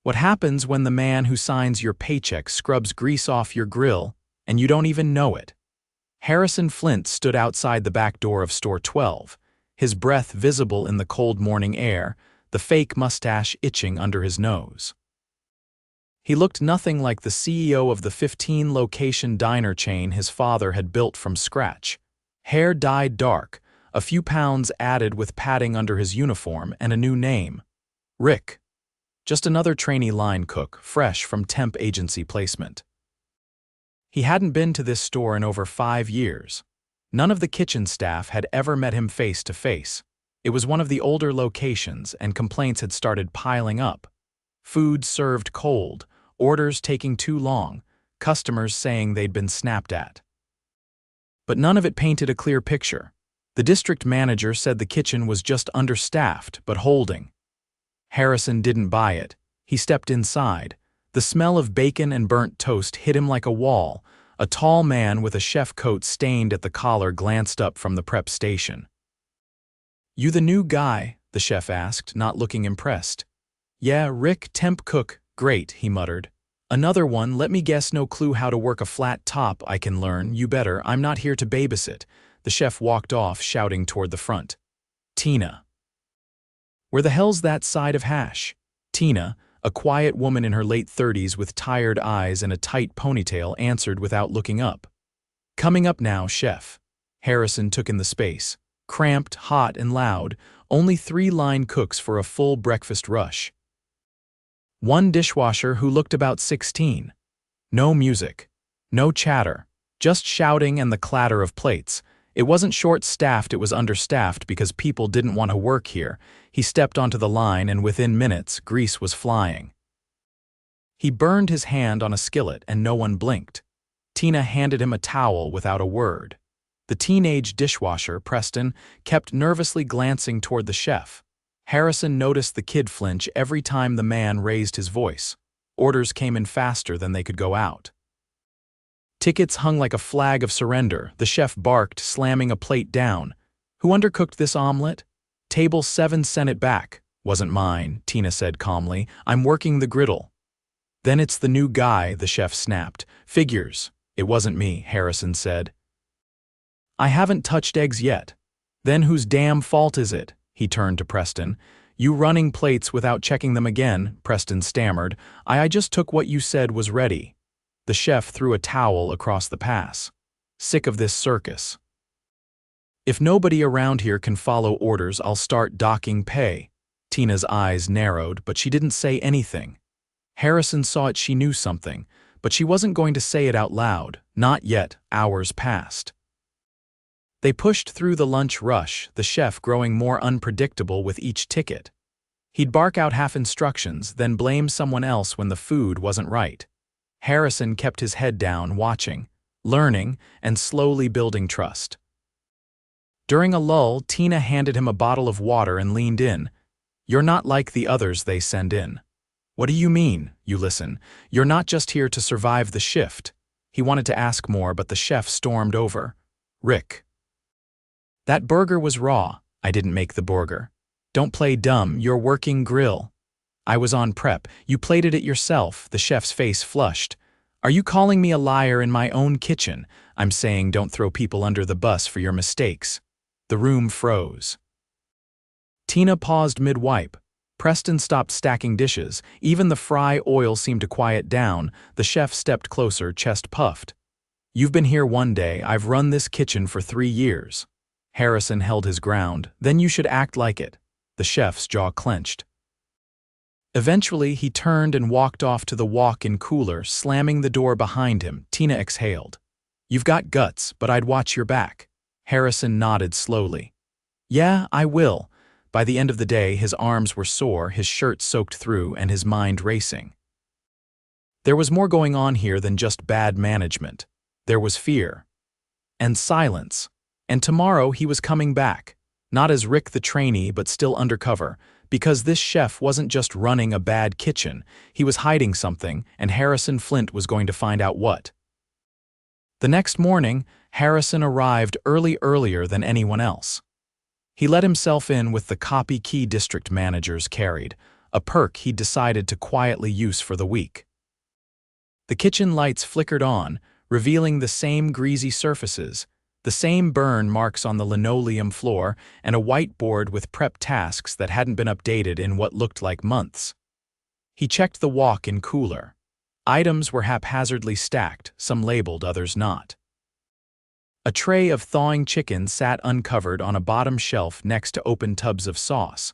What happens when the man who signs your paycheck scrubs grease off your grill and you don't even know it? Harrison Flint stood outside the back door of store 12, his breath visible in the cold morning air, the fake mustache itching under his nose. He looked nothing like the CEO of the 15-location diner chain his father had built from scratch. Hair dyed dark, a few pounds added with padding under his uniform, and a new name: Rick. Just another trainee line cook, fresh from temp agency placement. He hadn't been to this store in over 5 years. None of the kitchen staff had ever met him face to face. It was one of the older locations, and complaints had started piling up. Food served cold, orders taking too long, customers saying they'd been snapped at. But none of it painted a clear picture. The district manager said the kitchen was just understaffed, but holding. Harrison didn't buy it. He stepped inside. The smell of bacon and burnt toast hit him like a wall. A tall man with a chef coat stained at the collar glanced up from the prep station. "You the new guy?" the chef asked, not looking impressed. "Yeah, Rick, temp cook, great," he muttered. "Another one, let me guess, no clue how to work a flat top. I can learn, you better, I'm not here to babysit." The chef walked off, shouting toward the front. "Tina. Where the hell's that side of hash?" Tina, a quiet woman in her late 30s with tired eyes and a tight ponytail, answered without looking up. "Coming up now, chef." Harrison took in the space. Cramped, hot, and loud, only 3 line cooks for a full breakfast rush. One dishwasher who looked about 16. No music. No chatter. Just shouting and the clatter of plates. It wasn't short-staffed, it was understaffed because people didn't want to work here. He stepped onto the line and within minutes, grease was flying. He burned his hand on a skillet and no one blinked. Tina handed him a towel without a word. The teenage dishwasher, Preston, kept nervously glancing toward the chef. Harrison noticed the kid flinch every time the man raised his voice. Orders came in faster than they could go out. Tickets hung like a flag of surrender. The chef barked, slamming a plate down. "Who undercooked this omelet?" "Table 7 sent it back." "Wasn't mine," Tina said calmly. "I'm working the griddle." "Then it's the new guy," the chef snapped. "Figures." "It wasn't me," Harrison said. "I haven't touched eggs yet." "Then whose damn fault is it?" He turned to Preston. "You running plates without checking them again," Preston stammered. I just took what you said was ready." The chef threw a towel across the pass. "Sick of this circus. If nobody around here can follow orders, I'll start docking pay." Tina's eyes narrowed, but she didn't say anything. Harrison saw it, she knew something, but she wasn't going to say it out loud. Not yet. Hours passed. They pushed through the lunch rush, the chef growing more unpredictable with each ticket. He'd bark out half instructions, then blame someone else when the food wasn't right. Harrison kept his head down, watching, learning, and slowly building trust. During a lull, Tina handed him a bottle of water and leaned in. "You're not like the others they send in." "What do you mean?" "You listen. You're not just here to survive the shift." He wanted to ask more, but the chef stormed over. "Rick. That burger was raw." "I didn't make the burger." "Don't play dumb, you're working grill." "I was on prep. You plated it yourself." The chef's face flushed. "Are you calling me a liar in my own kitchen?" "I'm saying don't throw people under the bus for your mistakes." The room froze. Tina paused mid-wipe. Preston stopped stacking dishes. Even the fry oil seemed to quiet down. The chef stepped closer, chest puffed. "You've been here one day. I've run this kitchen for 3 years." Harrison held his ground. "Then you should act like it." The chef's jaw clenched. Eventually, he turned and walked off to the walk-in cooler, slamming the door behind him. Tina exhaled. "You've got guts, but I'd watch your back." Harrison nodded slowly. "Yeah, I will." By the end of the day, his arms were sore, his shirt soaked through, and his mind racing. There was more going on here than just bad management. There was fear. And silence. And tomorrow he was coming back. Not as Rick the trainee, but still undercover. Because this chef wasn't just running a bad kitchen, he was hiding something, and Harrison Flint was going to find out what. The next morning, Harrison arrived earlier than anyone else. He let himself in with the copy key district managers carried, a perk he'd decided to quietly use for the week. The kitchen lights flickered on, revealing the same greasy surfaces, the same burn marks on the linoleum floor, and a whiteboard with prep tasks that hadn't been updated in what looked like months. He checked the walk-in cooler. Items were haphazardly stacked, some labeled, others not. A tray of thawing chicken sat uncovered on a bottom shelf next to open tubs of sauce.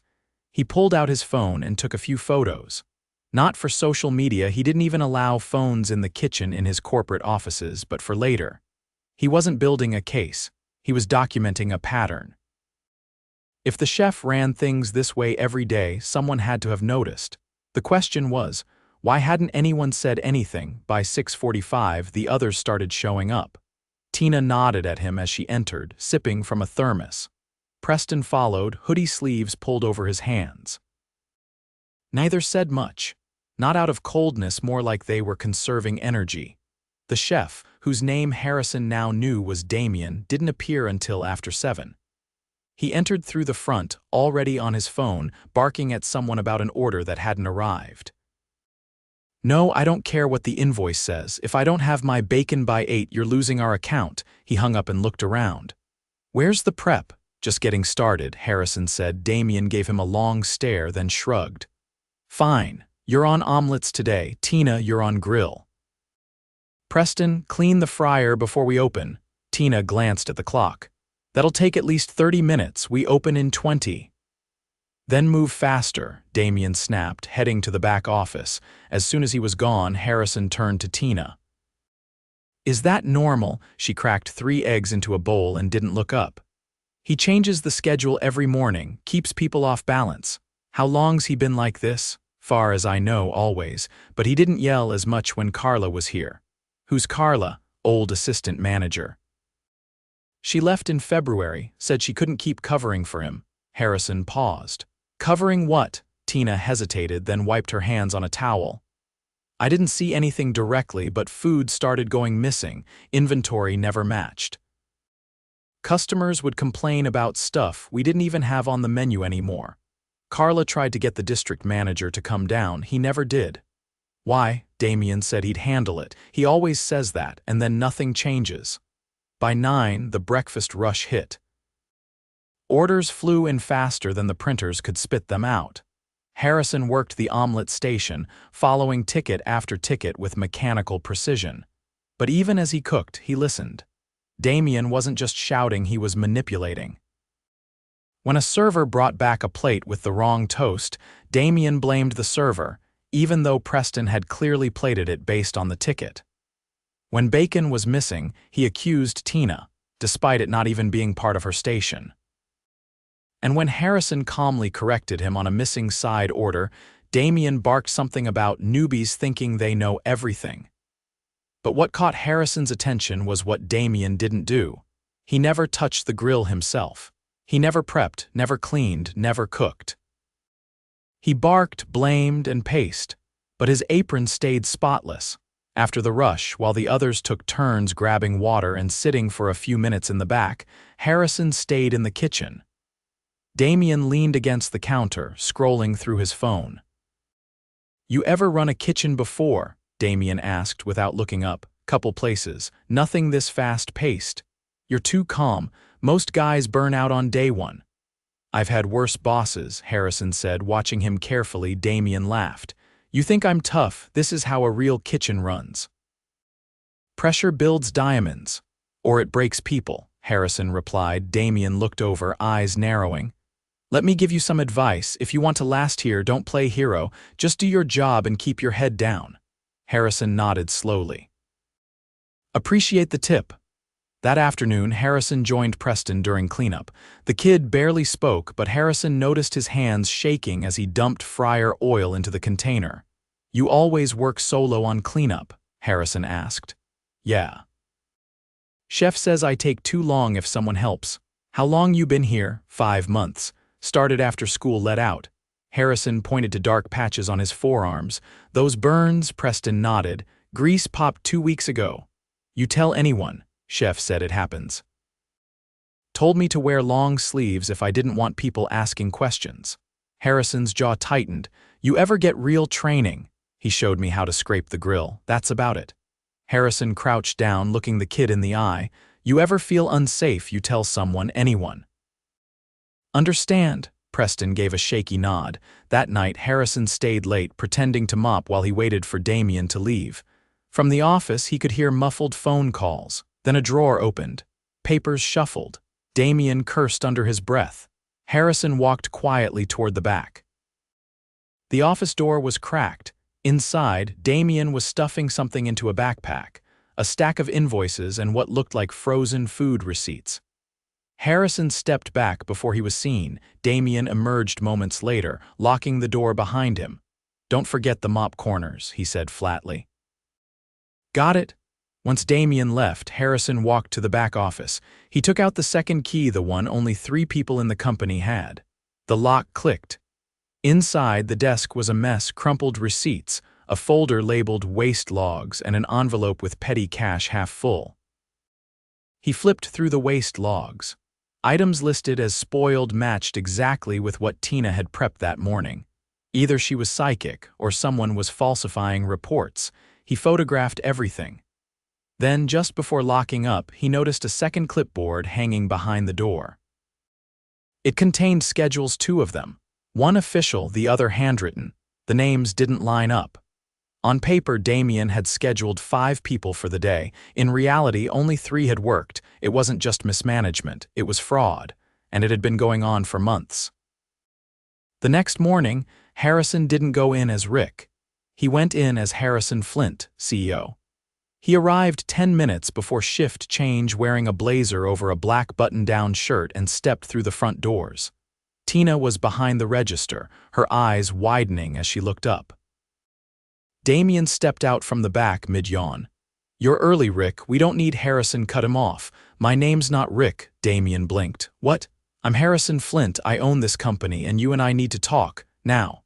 He pulled out his phone and took a few photos. Not for social media, he didn't even allow phones in the kitchen in his corporate offices, but for later. He wasn't building a case, he was documenting a pattern. If the chef ran things this way every day, someone had to have noticed. The question was, why hadn't anyone said anything? By 6:45, the others started showing up. Tina nodded at him as she entered, sipping from a thermos. Preston followed, hoodie sleeves pulled over his hands. Neither said much, not out of coldness, more like they were conserving energy. The chef, whose name Harrison now knew was Damien, didn't appear until after 7. He entered through the front, already on his phone, barking at someone about an order that hadn't arrived. "No, I don't care what the invoice says. If I don't have my bacon by 8, you're losing our account." He hung up and looked around. "Where's the prep?" "Just getting started," Harrison said. Damien gave him a long stare, then shrugged. "Fine. You're on omelets today. Tina, you're on grill." "Preston, clean the fryer before we open." Tina glanced at the clock. "That'll take at least 30 minutes. We open in 20. "Then move faster," Damien snapped, heading to the back office. As soon as he was gone, Harrison turned to Tina. "Is that normal?" She cracked 3 eggs into a bowl and didn't look up. "He changes the schedule every morning, keeps people off balance. How long's he been like this?" "Far as I know, always, but he didn't yell as much when Carla was here." "Who's Carla?" "Old assistant manager. She left in February, said she couldn't keep covering for him." Harrison paused. "Covering what?" Tina hesitated, then wiped her hands on a towel. "I didn't see anything directly, but food started going missing. Inventory never matched. Customers would complain about stuff we didn't even have on the menu anymore. Carla tried to get the district manager to come down. He never did." "Why?" Damien said he'd handle it. "He always says that, and then nothing changes." By 9, the breakfast rush hit. Orders flew in faster than the printers could spit them out. Harrison worked the omelet station, following ticket after ticket with mechanical precision. But even as he cooked, he listened. Damien wasn't just shouting, he was manipulating. When a server brought back a plate with the wrong toast, Damien blamed the server, even though Preston had clearly plated it based on the ticket. When bacon was missing, he accused Tina, despite it not even being part of her station. And when Harrison calmly corrected him on a missing side order, Damien barked something about newbies thinking they know everything. But what caught Harrison's attention was what Damien didn't do. He never touched the grill himself. He never prepped, never cleaned, never cooked. He barked, blamed, and paced, but his apron stayed spotless. After the rush, while the others took turns grabbing water and sitting for a few minutes in the back, Harrison stayed in the kitchen. Damien leaned against the counter, scrolling through his phone. "You ever run a kitchen before?" Damien asked without looking up. "Couple places. Nothing this fast-paced. You're too calm. Most guys burn out on day 1. "I've had worse bosses," Harrison said, watching him carefully. Damien laughed. "You think I'm tough? This is how a real kitchen runs. Pressure builds diamonds. Or it breaks people," Harrison replied. Damien looked over, eyes narrowing. "Let me give you some advice. If you want to last here, don't play hero. Just do your job and keep your head down." Harrison nodded slowly. "Appreciate the tip." That afternoon, Harrison joined Preston during cleanup. The kid barely spoke, but Harrison noticed his hands shaking as he dumped fryer oil into the container. "You always work solo on cleanup?" Harrison asked. "Yeah. Chef says I take too long if someone helps." "How long you been here?" 5 months. "Started after school let out." Harrison pointed to dark patches on his forearms. "Those burns?" Preston nodded. "Grease popped 2 weeks ago." "You tell anyone?" Chef said it happens. "Told me to wear long sleeves if I didn't want people asking questions." Harrison's jaw tightened. You ever get real training? He showed me how to scrape the grill. That's about it. Harrison crouched down, looking the kid in the eye. You ever feel unsafe, you tell someone, anyone. Understand, Preston gave a shaky nod. That night, Harrison stayed late, pretending to mop while he waited for Damien to leave. From the office, he could hear muffled phone calls. Then a drawer opened. Papers shuffled. Damien cursed under his breath. Harrison walked quietly toward the back. The office door was cracked. Inside, Damien was stuffing something into a backpack, a stack of invoices and what looked like frozen food receipts. Harrison stepped back before he was seen. Damien emerged moments later, locking the door behind him. Don't forget the mop corners, he said flatly. Got it. Once Damien left, Harrison walked to the back office. He took out the second key, the one only 3 people in the company had. The lock clicked. Inside, the desk was a mess: crumpled receipts, a folder labeled waste logs, and an envelope with petty cash half full. He flipped through the waste logs. Items listed as spoiled matched exactly with what Tina had prepped that morning. Either she was psychic or someone was falsifying reports. He photographed everything. Then, just before locking up, he noticed a second clipboard hanging behind the door. It contained schedules, 2 of them. One official, the other handwritten. The names didn't line up. On paper, Damien had scheduled 5 people for the day. In reality, only 3 had worked. It wasn't just mismanagement, it was fraud, and it had been going on for months. The next morning, Harrison didn't go in as Rick. He went in as Harrison Flint, CEO. He arrived 10 minutes before shift change, wearing a blazer over a black button-down shirt, and stepped through the front doors. Tina was behind the register, her eyes widening as she looked up. Damien stepped out from the back mid-yawn. You're early, Rick. We don't need Harrison. Cut him off. My name's not Rick, Damien blinked. What? I'm Harrison Flint. I own this company, and you and I need to talk, now.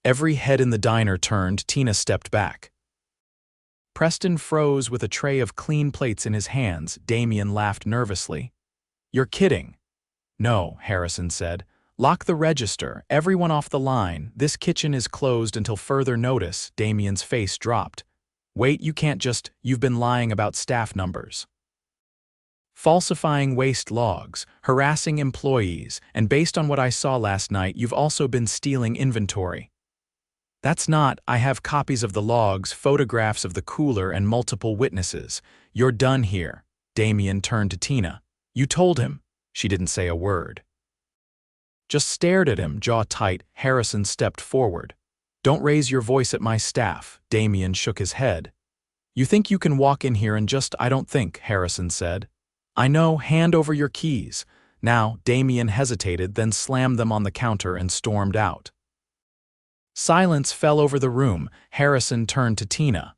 Every head in the diner turned. Tina stepped back. Preston froze with a tray of clean plates in his hands. Damien laughed nervously. You're kidding. No, Harrison said. Lock the register. Everyone off the line. This kitchen is closed until further notice. Damien's face dropped. Wait, you can't just. You've been lying about staff numbers. Falsifying waste logs, harassing employees, and based on what I saw last night, you've also been stealing inventory. That's not. I have copies of the logs, photographs of the cooler, and multiple witnesses. You're done here. Damien turned to Tina. You told him. She didn't say a word. Just stared at him, jaw tight. Harrison stepped forward. Don't raise your voice at my staff. Damien shook his head. You think you can walk in here and just. I don't think, Harrison said. I know. Hand over your keys. Now. Damien hesitated, then slammed them on the counter and stormed out. Silence fell over the room. Harrison turned to Tina.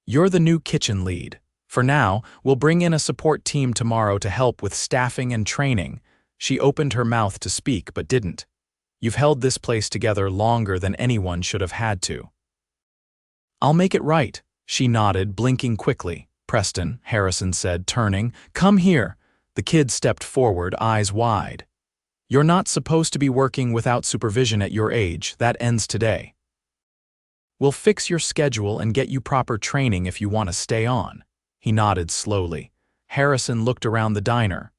You're the new kitchen lead. For now, we'll bring in a support team tomorrow to help with staffing and training. She opened her mouth to speak but didn't. You've held this place together longer than anyone should have had to. I'll make it right. She nodded, blinking quickly. Preston, Harrison said, turning. Come here. The kid stepped forward, eyes wide. You're not supposed to be working without supervision at your age. That ends today. We'll fix your schedule and get you proper training if you want to stay on. He nodded slowly. Harrison looked around the diner.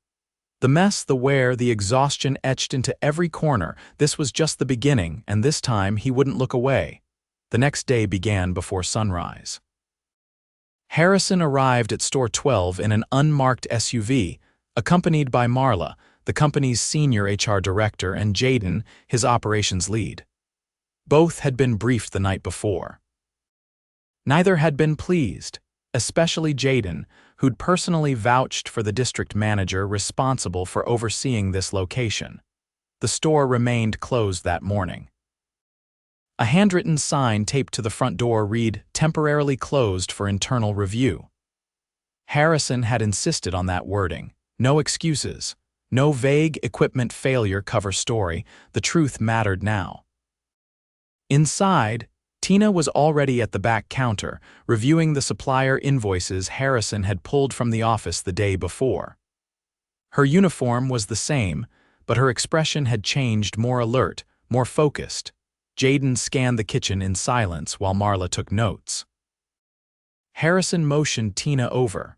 The mess, the wear, the exhaustion etched into every corner. This was just the beginning, and this time he wouldn't look away. The next day began before sunrise. Harrison arrived at store 12 in an unmarked SUV, accompanied by Marla, the company's senior HR director, and Jaden, his operations lead. Both had been briefed the night before. Neither had been pleased, especially Jaden, who'd personally vouched for the district manager responsible for overseeing this location. The store remained closed that morning. A handwritten sign taped to the front door read, "Temporarily closed for internal review." Harrison had insisted on that wording. No excuses. No vague equipment failure cover story. The truth mattered now. Inside, Tina was already at the back counter, reviewing the supplier invoices Harrison had pulled from the office the day before. Her uniform was the same, but her expression had changed, more alert, more focused. Jaden scanned the kitchen in silence while Marla took notes. Harrison motioned Tina over.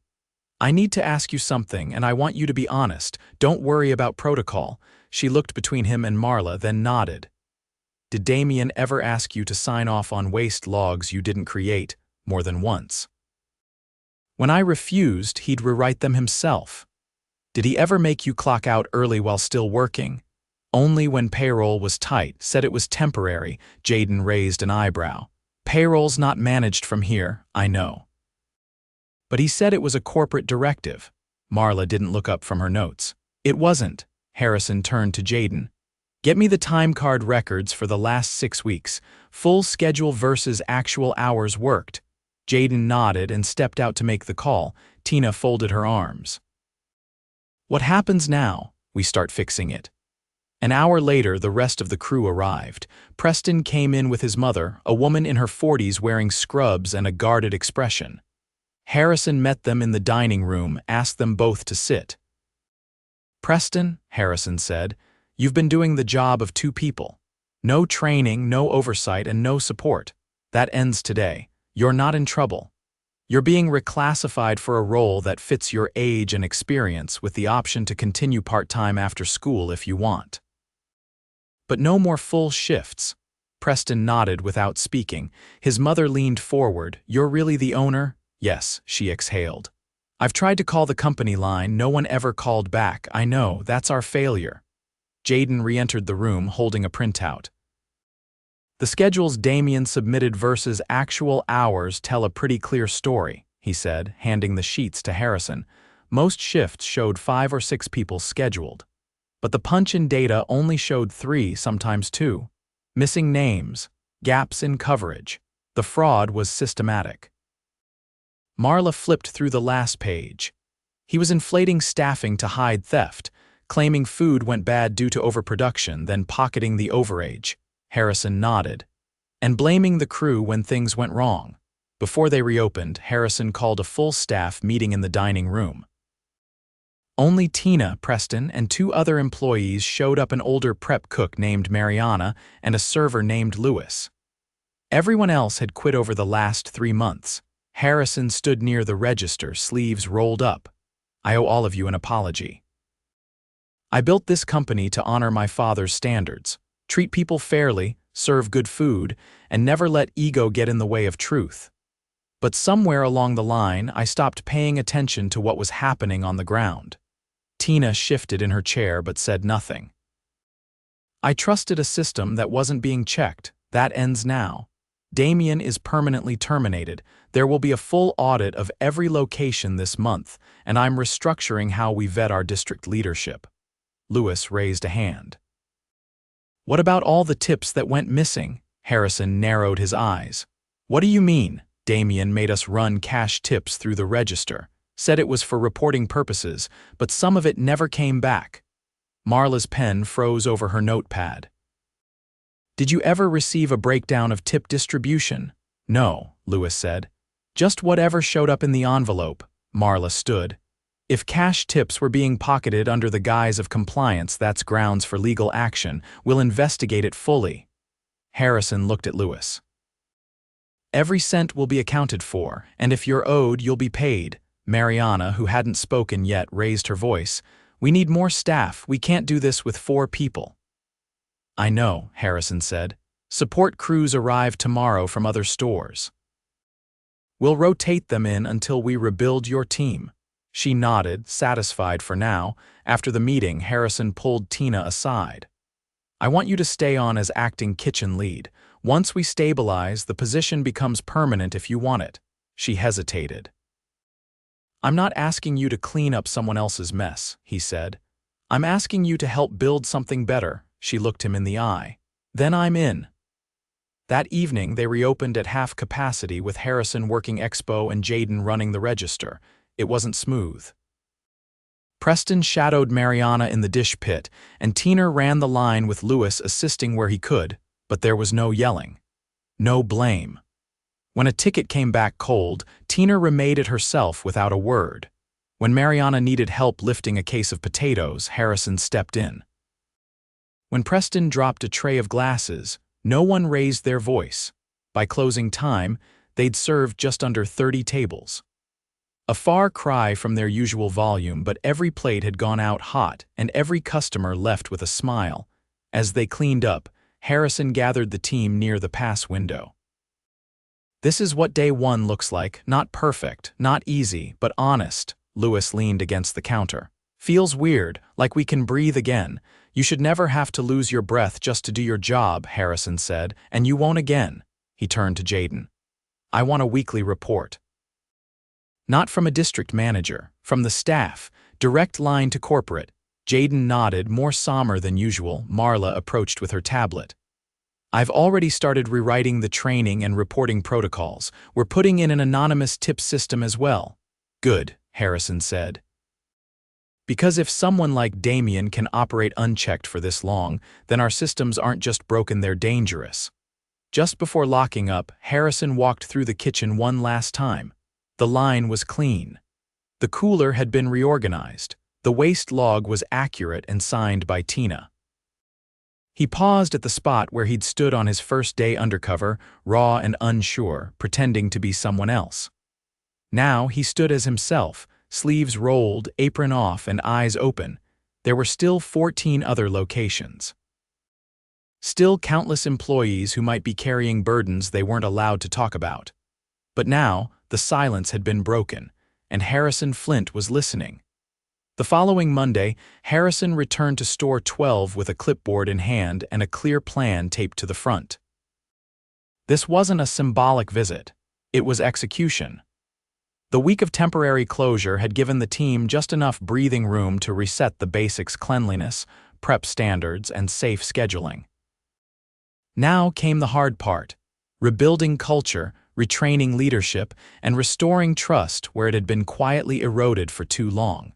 "I need to ask you something, and I want you to be honest. Don't worry about protocol." She looked between him and Marla, then nodded. "Did Damien ever ask you to sign off on waste logs you didn't create more than once?" "When I refused, he'd rewrite them himself." "Did he ever make you clock out early while still working?" "Only when payroll was tight. Said it was temporary." Jaden raised an eyebrow. "Payroll's not managed from here, I know." "But he said it was a corporate directive." Marla didn't look up from her notes. "It wasn't." Harrison turned to Jaden. "Get me the time card records for the last 6 weeks. Full schedule versus actual hours worked." Jaden nodded and stepped out to make the call. Tina folded her arms. "What happens now? We start fixing it." An hour later, the rest of the crew arrived. Preston came in with his mother, a woman in her 40s wearing scrubs and a guarded expression. Harrison met them in the dining room, asked them both to sit. "Preston," Harrison said, "you've been doing the job of 2 people. No training, no oversight, and no support. That ends today. You're not in trouble. You're being reclassified for a role that fits your age and experience, with the option to continue part-time after school if you want. But no more full shifts." Preston nodded without speaking. His mother leaned forward. "You're really the owner?" "Yes," she exhaled. "I've tried to call the company line. No one ever called back. I know, that's our failure." Jaden re-entered the room holding a printout. "The schedules Damien submitted versus actual hours tell a pretty clear story," he said, handing the sheets to Harrison. "Most shifts showed 5 or 6 people scheduled. But the punch-in data only showed 3, sometimes 2. Missing names, gaps in coverage. The fraud was systematic." Marla flipped through the last page. "He was inflating staffing to hide theft, claiming food went bad due to overproduction, then pocketing the overage." Harrison nodded. "And blaming the crew when things went wrong." Before they reopened, Harrison called a full staff meeting in the dining room. Only Tina, Preston, and 2 other employees showed up, an older prep cook named Mariana and a server named Lewis. Everyone else had quit over the last 3 months. Harrison stood near the register, sleeves rolled up. "I owe all of you an apology. I built this company to honor my father's standards, treat people fairly, serve good food, and never let ego get in the way of truth. But somewhere along the line, I stopped paying attention to what was happening on the ground." Tina shifted in her chair but said nothing. "I trusted a system that wasn't being checked. That ends now. Damien is permanently terminated. There will be a full audit of every location this month, and I'm restructuring how we vet our district leadership." Lewis raised a hand. "What about all the tips that went missing?" Harrison narrowed his eyes. "What do you mean?" "Damien made us run cash tips through the register. Said it was for reporting purposes, but some of it never came back." Marla's pen froze over her notepad. "Did you ever receive a breakdown of tip distribution?" "No," Lewis said. "Just whatever showed up in the envelope." Marla stood. "If cash tips were being pocketed under the guise of compliance, that's grounds for legal action. We'll investigate it fully." Harrison looked at Lewis. "Every cent will be accounted for, and if you're owed, you'll be paid." Mariana, who hadn't spoken yet, raised her voice. "We need more staff. We can't do this with 4 people." "I know," Harrison said. "Support crews arrive tomorrow from other stores. We'll rotate them in until we rebuild your team." She nodded, satisfied for now. After the meeting, Harrison pulled Tina aside. "I want you to stay on as acting kitchen lead. Once we stabilize, the position becomes permanent if you want it." She hesitated. "I'm not asking you to clean up someone else's mess," he said. "I'm asking you to help build something better." She looked him in the eye. "Then I'm in." That evening, they reopened at half capacity, with Harrison working expo and Jaden running the register. It wasn't smooth. Preston shadowed Mariana in the dish pit, and Tina ran the line with Lewis assisting where he could, but there was no yelling. No blame. When a ticket came back cold, Tina remade it herself without a word. When Mariana needed help lifting a case of potatoes, Harrison stepped in. When Preston dropped a tray of glasses, no one raised their voice. By closing time, they'd served just under 30 tables. A far cry from their usual volume, but every plate had gone out hot and every customer left with a smile. As they cleaned up, Harrison gathered the team near the pass window. "This is what day one looks like, not perfect, not easy, but honest." Lewis leaned against the counter. "Feels weird, like we can breathe again. You should never have to lose your breath just to do your job," Harrison said, "and you won't again." He turned to Jaden. "I want a weekly report." "Not from a district manager, from the staff, direct line to corporate." Jaden nodded, more somber than usual. Marla approached with her tablet. "I've already started rewriting the training and reporting protocols. We're putting in an anonymous tip system as well." "Good," Harrison said. "Because if someone like Damien can operate unchecked for this long, then our systems aren't just broken, they're dangerous." Just before locking up, Harrison walked through the kitchen one last time. The line was clean. The cooler had been reorganized. The waste log was accurate and signed by Tina. He paused at the spot where he'd stood on his first day undercover, raw and unsure, pretending to be someone else. Now he stood as himself, sleeves rolled, apron off, and eyes open. There were still 14 other locations. Still countless employees who might be carrying burdens they weren't allowed to talk about. But now, the silence had been broken, and Harrison Flint was listening. The following Monday, Harrison returned to store 12 with a clipboard in hand and a clear plan taped to the front. This wasn't a symbolic visit. It was execution. The week of temporary closure had given the team just enough breathing room to reset the basics: cleanliness, prep standards, and safe scheduling. Now came the hard part: rebuilding culture, retraining leadership, and restoring trust where it had been quietly eroded for too long.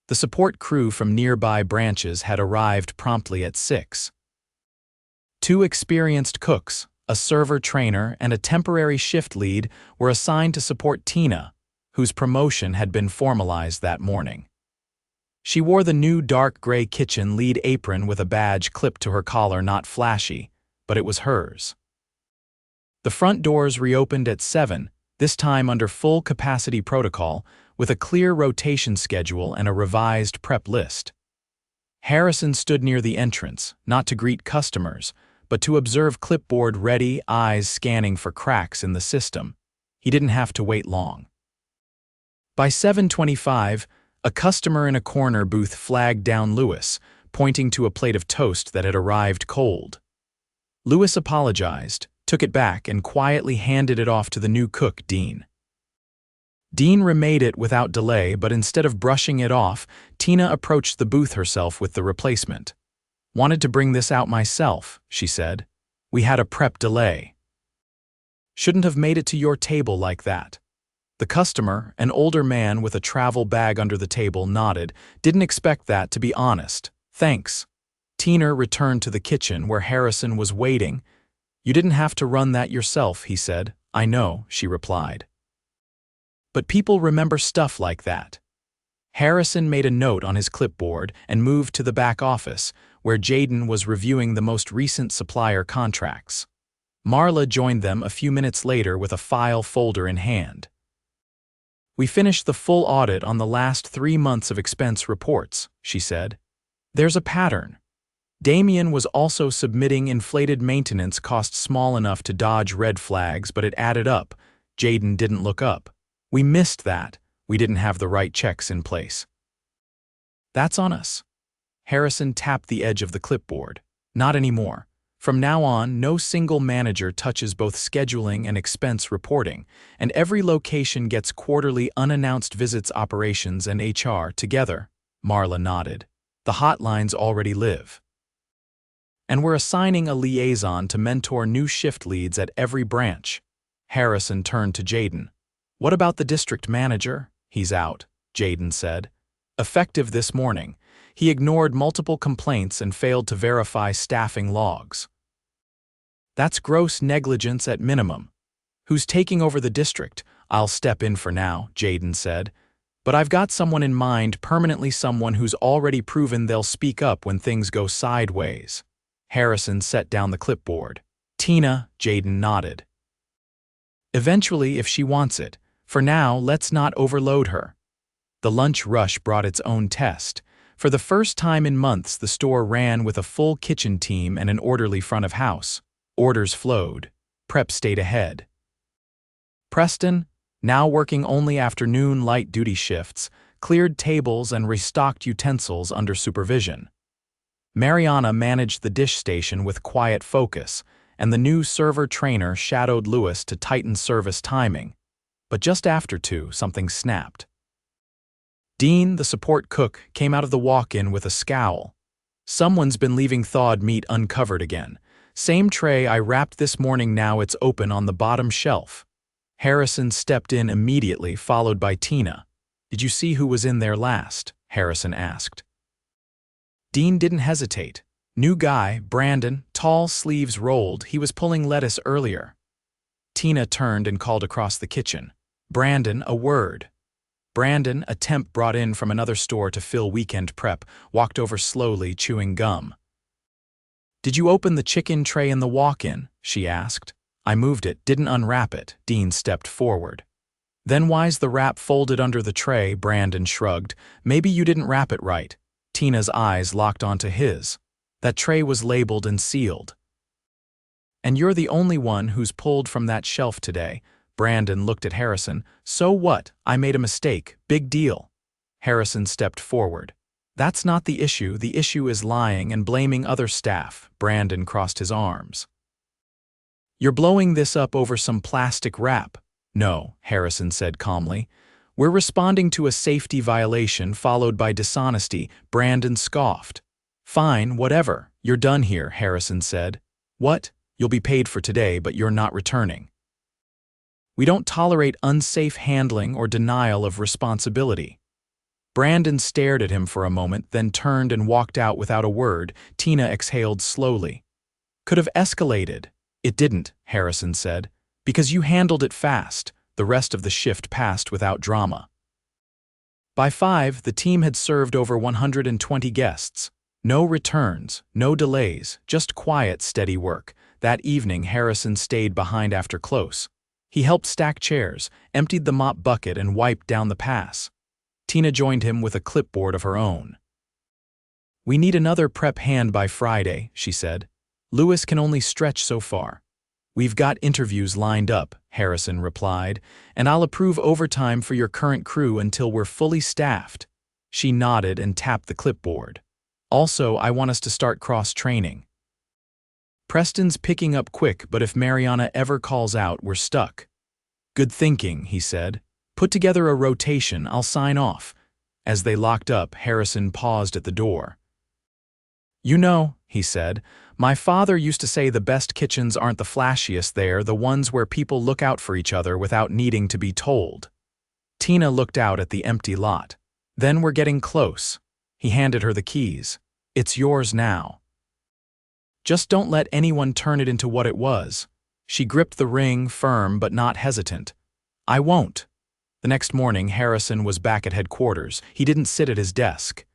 The support crew from nearby branches had arrived promptly at 6. 2 experienced cooks, a server trainer, and a temporary shift lead were assigned to support Tina, whose promotion had been formalized that morning. She wore the new dark gray kitchen lead apron with a badge clipped to her collar, not flashy, but it was hers. The front doors reopened at 7, this time under full capacity protocol, with a clear rotation schedule and a revised prep list. Harrison stood near the entrance, not to greet customers, but to observe clipboard ready, eyes scanning for cracks in the system. He didn't have to wait long. By 7:25, a customer in a corner booth flagged down Lewis, pointing to a plate of toast that had arrived cold. Lewis apologized, took it back, and quietly handed it off to the new cook, Dean. Dean remade it without delay, but instead of brushing it off, Tina approached the booth herself with the replacement. "Wanted to bring this out myself," she said. "We had a prep delay." "Shouldn't have made it to your table like that." The customer, an older man with a travel bag under the table, nodded. "Didn't expect that, to be honest. Thanks." Tina returned to the kitchen where Harrison was waiting. "You didn't have to run that yourself," he said. "I know," she replied. "But people remember stuff like that." Harrison made a note on his clipboard and moved to the back office, where Jaden was reviewing the most recent supplier contracts. Marla joined them a few minutes later with a file folder in hand. "We finished the full audit on the last 3 months of expense reports," she said. "There's a pattern." Damien was also submitting inflated maintenance costs small enough to dodge red flags, but it added up. Jaden didn't look up. "We missed that. We didn't have the right checks in place." "That's on us." Harrison tapped the edge of the clipboard. "Not anymore. From now on, no single manager touches both scheduling and expense reporting, and every location gets quarterly unannounced visits, operations, and HR together." Marla nodded. "The hotlines already live. And we're assigning a liaison to mentor new shift leads at every branch." Harrison turned to Jaden. "What about the district manager?" "He's out," Jaden said. "Effective this morning. He ignored multiple complaints and failed to verify staffing logs." "That's gross negligence at minimum." "Who's taking over the district?" "I'll step in for now," Jaden said. "But I've got someone in mind permanently, someone who's already proven they'll speak up when things go sideways." Harrison set down the clipboard. Tina, Jaden nodded. Eventually, if she wants it. For now, let's not overload her. The lunch rush brought its own test. For the first time in months, the store ran with a full kitchen team and an orderly front of house. Orders flowed. Prep stayed ahead. Preston, now working only afternoon light-duty shifts, cleared tables and restocked utensils under supervision. Mariana managed the dish station with quiet focus, and the new server trainer shadowed Lewis to tighten service timing. But just after 2, something snapped. Dean, the support cook, came out of the walk-in with a scowl. Someone's been leaving thawed meat uncovered again. Same tray I wrapped this morning, now it's open on the bottom shelf. Harrison stepped in immediately, followed by Tina. Did you see who was in there last? Harrison asked. Dean didn't hesitate. New guy, Brandon, tall, sleeves rolled. He was pulling lettuce earlier. Tina turned and called across the kitchen. Brandon, a word. Brandon, a temp brought in from another store to fill weekend prep, walked over slowly, chewing gum. Did you open the chicken tray in the walk-in? She asked. I moved it, didn't unwrap it. Dean stepped forward. Then why's the wrap folded under the tray? Brandon shrugged. Maybe you didn't wrap it right. Tina's eyes locked onto his. That tray was labeled and sealed. And you're the only one who's pulled from that shelf today. Brandon looked at Harrison. So what? I made a mistake. Big deal. Harrison stepped forward. That's not the issue. The issue is lying and blaming other staff. Brandon crossed his arms. You're blowing this up over some plastic wrap. No, Harrison said calmly. We're responding to a safety violation followed by dishonesty. Brandon scoffed. Fine, whatever. You're done here, Harrison said. What? You'll be paid for today, but you're not returning. We don't tolerate unsafe handling or denial of responsibility. Brandon stared at him for a moment, then turned and walked out without a word. Tina exhaled slowly. Could have escalated. It didn't, Harrison said, because you handled it fast. The rest of the shift passed without drama. By 5, the team had served over 120 guests. No returns, no delays, just quiet, steady work. That evening, Harrison stayed behind after close. He helped stack chairs, emptied the mop bucket, and wiped down the pass. Tina joined him with a clipboard of her own. We need another prep hand by Friday, she said. Lewis can only stretch so far. We've got interviews lined up, Harrison replied, and I'll approve overtime for your current crew until we're fully staffed. She nodded and tapped the clipboard. Also, I want us to start cross-training. Preston's picking up quick, but if Mariana ever calls out, we're stuck. Good thinking, he said. Put together a rotation, I'll sign off. As they locked up, Harrison paused at the door. You know, he said, my father used to say the best kitchens aren't the flashiest, they're the ones where people look out for each other without needing to be told. Tina looked out at the empty lot. Then we're getting close. He handed her the keys. It's yours now. Just don't let anyone turn it into what it was. She gripped the ring, firm but not hesitant. I won't. The next morning, Harrison was back at headquarters. He didn't sit at his desk.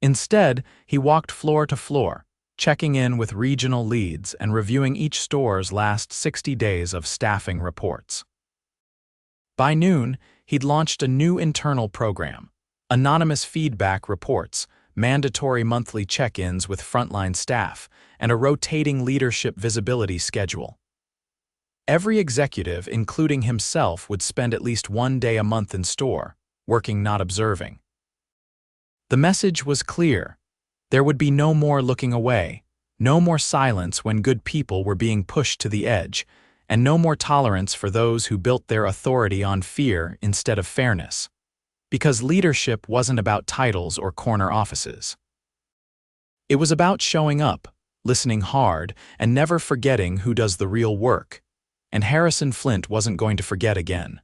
Instead, he walked floor to floor, checking in with regional leads and reviewing each store's last 60 days of staffing reports. By noon, he'd launched a new internal program, anonymous feedback reports, mandatory monthly check-ins with frontline staff, and a rotating leadership visibility schedule. Every executive, including himself, would spend at least 1 day a month in store, working not observing. The message was clear. There would be no more looking away, no more silence when good people were being pushed to the edge, and no more tolerance for those who built their authority on fear instead of fairness. Because leadership wasn't about titles or corner offices. It was about showing up, listening hard, and never forgetting who does the real work. And Harrison Flint wasn't going to forget again.